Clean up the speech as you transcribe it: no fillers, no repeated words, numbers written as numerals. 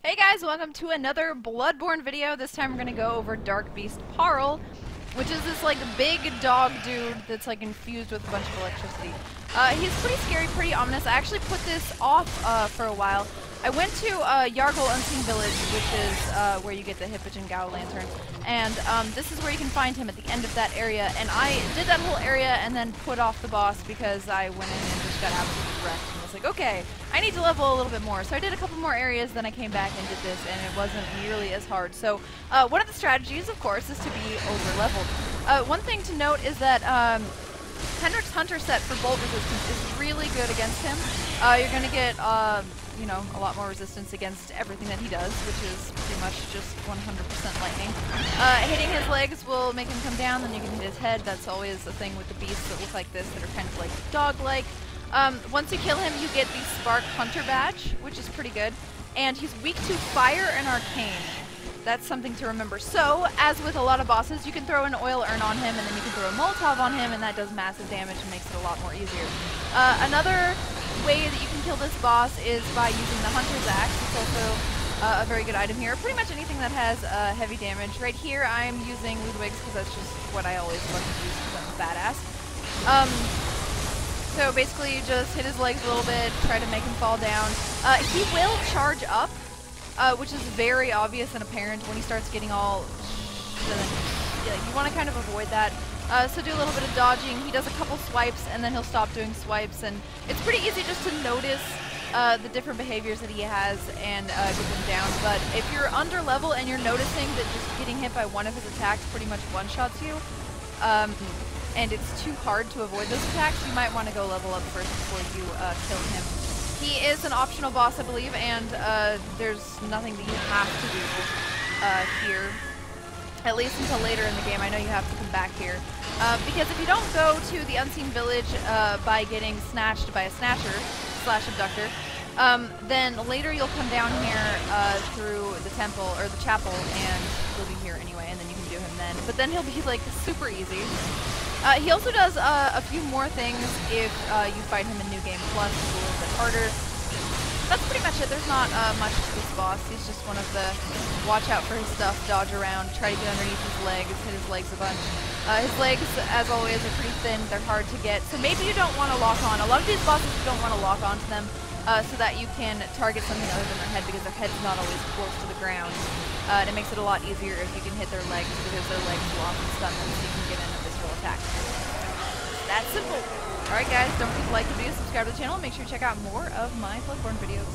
Hey guys, welcome to another Bloodborne video. This time we're gonna go over Darkbeast Paarl, which is this like big dog dude that's like infused with a bunch of electricity. He's pretty scary, pretty ominous. I actually put this off for a while. I went to Yargol Unseen Village, which is where you get the Hippogene Gao Lantern, and this is where you can find him at the end of that area. And I did that whole area and then put off the boss because I went in and just got absolutely wrecked. And I was like, okay, I need to level a little bit more. So I did a couple more areas, then I came back and did this, and it wasn't nearly as hard. So one of the strategies, of course, is to be over-leveled. One thing to note is that Henderson Hunter set for bolt resistance is really good against him. You're going to get, you know, a lot more resistance against everything that he does, which is pretty much just 100% lightning. Hitting his legs will make him come down, then you can hit his head. That's always the thing with the beasts that look like this, that are kind of like dog-like. Once you kill him, you get the Spark Hunter badge, which is pretty good. And he's weak to fire and arcane. That's something to remember. So, as with a lot of bosses, you can throw an oil urn on him, and then you can throw a Molotov on him, and that does massive damage and makes it a lot more easier. Another way that you can kill this boss is by using the Hunter's Axe. It's also a very good item here. Pretty much anything that has heavy damage. Right here, I'm using Ludwig's because that's just what I always love to use because I'm a badass. So basically, you just hit his legs a little bit, try to make him fall down. He will charge up, which is very obvious and apparent when he starts getting all... Yeah, you want to kind of avoid that. So do a little bit of dodging. He does a couple swipes, and then he'll stop doing swipes. And it's pretty easy just to notice the different behaviors that he has and get them down. But if you're under level and you're noticing that just getting hit by one of his attacks pretty much one-shots you, and it's too hard to avoid those attacks, you might want to go level up first before you kill him. He is an optional boss, I believe, and there's nothing that you have to do here, at least until later in the game. I know you have to come back here. Because if you don't go to the Unseen Village by getting snatched by a snatcher / abductor, then later you'll come down here through the temple, or the chapel, and he'll be here anyway, and then you can do him then. But then he'll be like super easy. He also does a few more things if you fight him in New Game Plus. It's a little bit harder. That's pretty much it. There's not much to this boss. He's just one of the watch out for his stuff, dodge around, try to get underneath his legs, hit his legs a bunch. His legs, as always, are pretty thin. They're hard to get. So maybe you don't want to lock on. A lot of these bosses, you don't want to lock onto them so that you can target something other than their head, because their head's not always close to the ground. And it makes it a lot easier if you can hit their legs, because their legs will often stun them, so you can get in a visceral attack. That simple. Alright guys, don't forget to like the video, subscribe to the channel, and make sure to check out more of my Bloodborne videos.